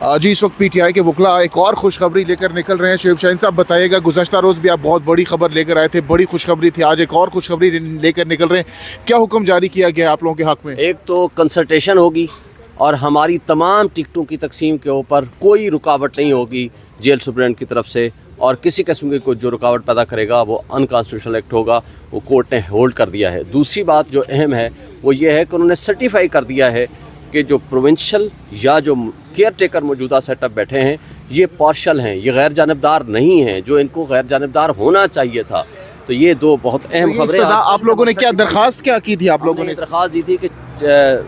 जी इस वक्त पीटीआई के वकला एक और खुशखबरी लेकर निकल रहे हैं। शुएब शाहीन साहब बताइएगा, गुज़श्ता रोज़ भी आप बहुत बड़ी खबर लेकर आए थे, बड़ी खुशखबरी थी, आज एक और खुशखबरी लेकर निकल रहे हैं। क्या हुक्म जारी किया गया है आप लोगों के हक़ में? एक तो कंसल्टेशन होगी और हमारी तमाम टिकटों की तकसीम के ऊपर कोई रुकावट नहीं होगी जेल सुप्रीडेंट की तरफ से, और किसी किस्म की कोई जो रुकावट पैदा करेगा वो अनकॉन्स्टिट्यूशनल एक्ट होगा, वो कोर्ट ने होल्ड कर दिया है। दूसरी बात जो अहम है वो ये है कि उन्होंने सर्टिफाई कर दिया है कि जो प्रोविंशियल या जो केयर टेकर मौजूदा सेटअप बैठे हैं ये पार्शल हैं, ये गैर जानबदार नहीं हैं, जो इनको गैर जानबदार होना चाहिए था। तो ये दो बहुत अहम खबरें। आप लोगों ने क्या दरख्वास्त क्या की थी? आप लोगों ने दरख्वास्त दी थी कि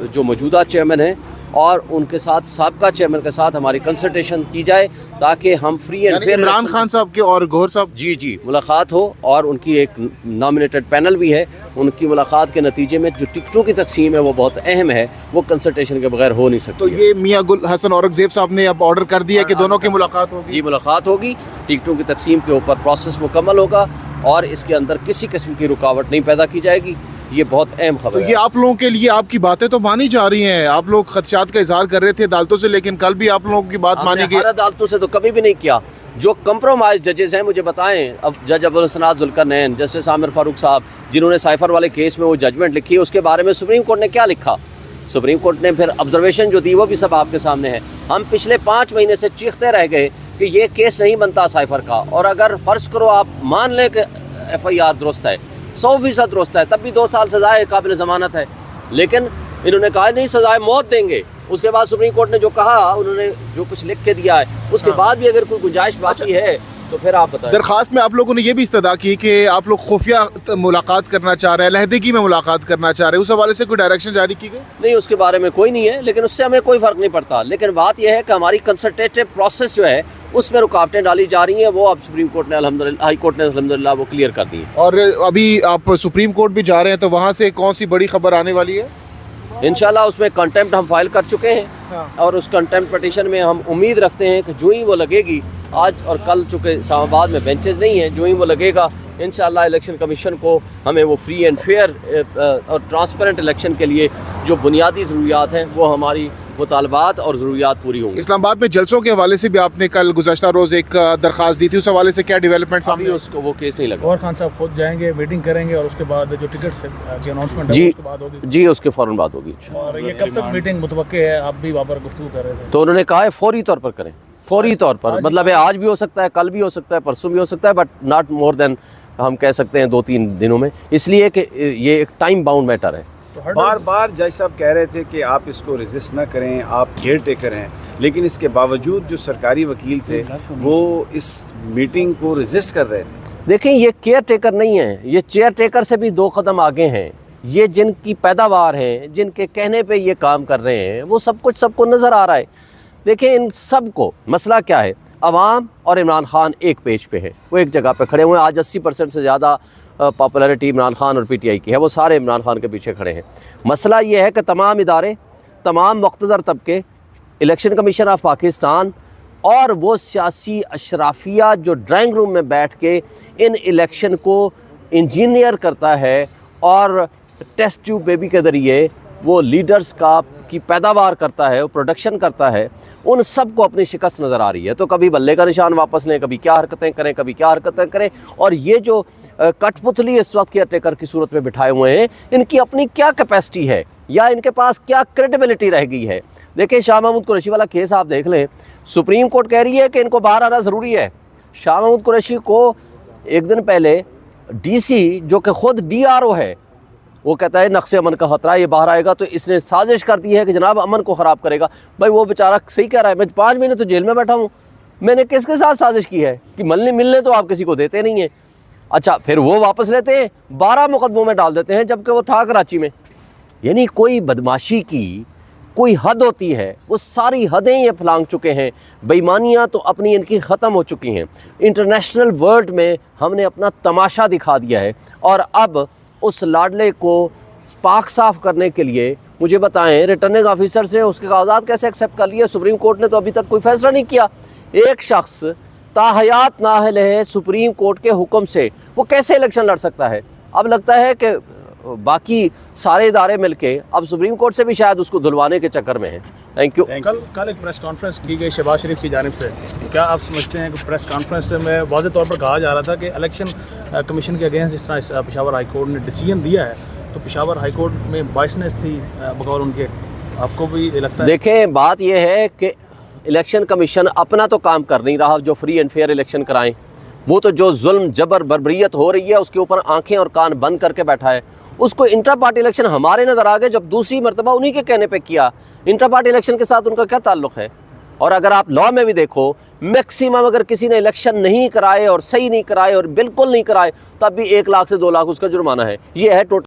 जो मौजूदा चेयरमैन हैं और उनके साथ साबका चेयरमैन के साथ हमारी कंसल्टेशन की जाए ताकि हम free and fair Imran Khan साहब के और गौहर साहब जी मुलाकात हो, और उनकी एक नॉमिनेटेड पैनल भी है। उनकी मुलाकात के नतीजे में जो टिकटों की तकसीम है वो बहुत अहम है, वो कंसल्टेशन के बगैर हो नहीं सकती। तो ये मियां गुल हसन औरंगजेब साहब ने अब ऑर्डर कर दिया कि दोनों की मुलाकात होगी? जी मुलाकात होगी, टिकटों की तकसीम के ऊपर प्रोसेस मुकम्मल होगा और इसके अंदर किसी किस्म की रुकावट नहीं पैदा की जाएगी। ये बहुत अहम खबर है। ये आप लोगों के लिए आपकी बातें तो मानी जा रही हैं, आप लोग खदशात का इजहार कर रहे थे अदालतों से, लेकिन कल भी आप लोगों की बात मानी गई। अदालतों से तो कभी भी नहीं किया। जो कंप्रोमाइज जजेस हैं मुझे बताएं, अब जज अब्दुल सनाद जुल्करनैन, जस्टिस आमिर फारूक साहब जिन्होंने साइफर वाले केस में वो जजमेंट लिखी है, उसके बारे में सुप्रीम कोर्ट ने क्या लिखा? सुप्रीम कोर्ट ने फिर ऑब्जर्वेशन जो दी वो भी सब आपके सामने है। हम पिछले 5 महीने से चीखते रह गए कि ये केस नहीं बनता साइफर का, और अगर फ़र्ज़ करो आप मान लें कि FIR दुरुस्त है, 100% दुरुस्त है, तब भी 2 साल सज़ाए काबिल ज़मानत है, लेकिन इन्होंने कहा नहीं सज़ाए मौत देंगे। उसके बाद सुप्रीम कोर्ट ने जो कहा, उन्होंने जो कुछ लिख के दिया है, उसके बाद भी अगर कोई गुंजाइश बाकी है तो फिर आप बताएं। दरखास्त में आप लोगों ने ये भी इस्तदा की कि आप लोग खुफिया मुलाकात करना चाह रहे हैं, लहदगी में मुलाकात करना चाह रहे हैं, उस हवाले से कोई डायरेक्शन जारी की गई? नहीं, उसके बारे में कोई नहीं है, लेकिन उससे हमें कोई फ़र्क नहीं पड़ता। लेकिन बात यह है कि हमारी कंसल्टेटिव प्रोसेस जो है उसमें रुकावटें डाली जा रही हैं, वो अब सुप्रीम कोर्ट ने अल्हम्दुलिल्लाह, हाई कोर्ट ने अल्हम्दुलिल्लाह वो क्लियर कर दी है। और अभी आप सुप्रीम कोर्ट भी जा रहे हैं, तो वहाँ से कौन सी बड़ी खबर आने वाली है? इंशाल्लाह उसमें कंटेम्प्ट हम फाइल कर चुके हैं। और उस कंटेम्प्ट पटिशन में हम उम्मीद रखते हैं कि जो ही वो लगेगी, आज और कल चूँकि इस्लामाबाद में बेंचेस नहीं हैं, जो ही वो लगेगा इंशाल्लाह इलेक्शन कमीशन को हमें वो फ्री एंड फेयर और ट्रांसपेरेंट इलेक्शन के लिए जो बुनियादी ज़रूरियात हैं वो हमारी मुतालबात और ज़रूरियात पूरी होंगी। इस्लामाबाद में जलसों के हवाले से भी आपने कल गुज़श्ता रोज़ एक दरख्वास्त दी थी, उस हवाले से क्या डेवलपमेंट सामने? उसको वो केस नहीं लगा। और खान साहब खुद जाएंगे, मीटिंग करेंगे और उसके बाद जो टिकट की अनाउंसमेंट है उसके बाद होगी? जी उसके फ़ौरन बाद होगी। और ये कब तक मीटिंग मुतवक्के है? आप भी वहाँ पर गुफ्तगू कर रहे थे, तो उन्होंने कहा है फौरी तौर पर करें, फौरी तौर पर, मतलब है आज भी हो सकता है, कल भी हो सकता है, परसों भी हो सकता है, बट नॉट मोर देन हम कह सकते हैं 2-3 दिनों में, इसलिए कि ये एक टाइम बाउंड मैटर है। बार बार जज साहब कह रहे थे कि आप इसको रेजिस्ट ना करें, आप केयर टेकर हैं, लेकिन इसके बावजूद जो सरकारी वकील थे वो इस मीटिंग को रेजिस्ट कर रहे थे। देखें, ये केयर टेकर नहीं है, ये चेयर टेकर से भी 2 कदम आगे हैं। ये जिनकी पैदावार है, जिनके कहने पे ये काम कर रहे हैं, वो सब कुछ सबको नज़र आ रहा है। देखें, इन सब को मसला क्या है, अवाम और इमरान खान एक पेज पे है, वो एक जगह पे खड़े हुए हैं। आज 80% से ज़्यादा पॉपुलैरिटी इमरान खान और PTI की है, वो सारे इमरान खान के पीछे खड़े हैं। मसला ये है कि तमाम इदारे, तमाम मुक़्तदर तबके, इलेक्शन कमीशन ऑफ पाकिस्तान और वो सियासी अशराफिया जो ड्राइंग रूम में बैठ के इन इलेक्शन को इंजीनियर करता है और टेस्ट ट्यूब बेबी के ज़रिए वो लीडर्स की पैदावार करता है, वो प्रोडक्शन करता है, उन सब को अपनी शिकस्त नज़र आ रही है। तो कभी बल्ले का निशान वापस लें, कभी क्या हरकतें करें, कभी क्या हरकतें करें, और ये जो कठपुतली इस वक्त केयर टेकर की सूरत में बिठाए हुए हैं, इनकी अपनी क्या कैपेसिटी है या इनके पास क्या क्रेडिबिलिटी रह गई है? देखिए, शाह महमूद कुरैशी वाला केस आप देख लें, सुप्रीम कोर्ट कह रही है कि इनको बाहर आना ज़रूरी है। शाह महमूद कुरैशी को एक दिन पहले DC जो कि ख़ुद DRO है, वो कहता है नक्शे अमन का ख़तरा, ये बाहर आएगा तो इसने साजिश कर दी है कि जनाब अमन को ख़राब करेगा। भाई वो बेचारा सही कह रहा है, मैं 5 महीने तो जेल में बैठा हूँ, मैंने किसके साथ साजिश की है कि मिलने तो आप किसी को देते नहीं हैं। अच्छा, फिर वो वापस लेते हैं, 12 मुकदमों में डाल देते हैं, जबकि वो था कराची में। यानी कोई बदमाशी की कोई हद होती है, वो सारी हदें ये फलांग चुके हैं। बेईमानियाँ तो अपनी इनकी ख़त्म हो चुकी हैं। इंटरनेशनल वर्ल्ड में हमने अपना तमाशा दिखा दिया है, और अब उस लाडले को पाक साफ़ करने के लिए मुझे बताएं, रिटर्निंग ऑफिसर से उसके कागजात कैसे एक्सेप्ट कर लिए? सुप्रीम कोर्ट ने तो अभी तक कोई फ़ैसला नहीं किया। एक शख्स ताहयात नाअहल है सुप्रीम कोर्ट के हुक्म से, वो कैसे इलेक्शन लड़ सकता है? अब लगता है कि बाकी सारे इदारे मिलके अब सुप्रीम कोर्ट से भी शायद उसको धुलवाने के चक्कर में हैं। Thank you. कल एक प्रेस कॉन्फ्रेंस की गई शहबाज शरीफ की जानिब से, क्या आप समझते हैं कि प्रेस कॉन्फ्रेंस में वाज़े तौर पर कहा जा रहा था कि इलेक्शन कमीशन के अगेंस्ट जिस तरह पेशावर हाई कोर्ट ने डिसीजन दिया है, तो पेशावर हाई कोर्ट में बाइसनेस थी बगौर उनके, आपको भी लगता है? देखें, बात यह है कि इलेक्शन कमीशन अपना तो काम कर नहीं रहा जो फ्री एंड फेयर इलेक्शन कराएं। वो तो जो जुल्म जबर बर्बरियत हो रही है उसके ऊपर आंखें और कान बंद करके बैठा है। उसको इंट्रा पार्टी इलेक्शन हमारे नज़र आ गए जब दूसरी मरतबा उन्हीं के कहने पे किया। इंट्रा पार्टी इलेक्शन के साथ उनका क्या ताल्लुक़ है? और अगर आप लॉ में भी देखो, मैक्सिमम अगर किसी ने इलेक्शन नहीं कराए और सही नहीं कराए और बिल्कुल नहीं कराए, तब भी 1 लाख से 2 लाख उसका जुर्माना है। ये है टोटल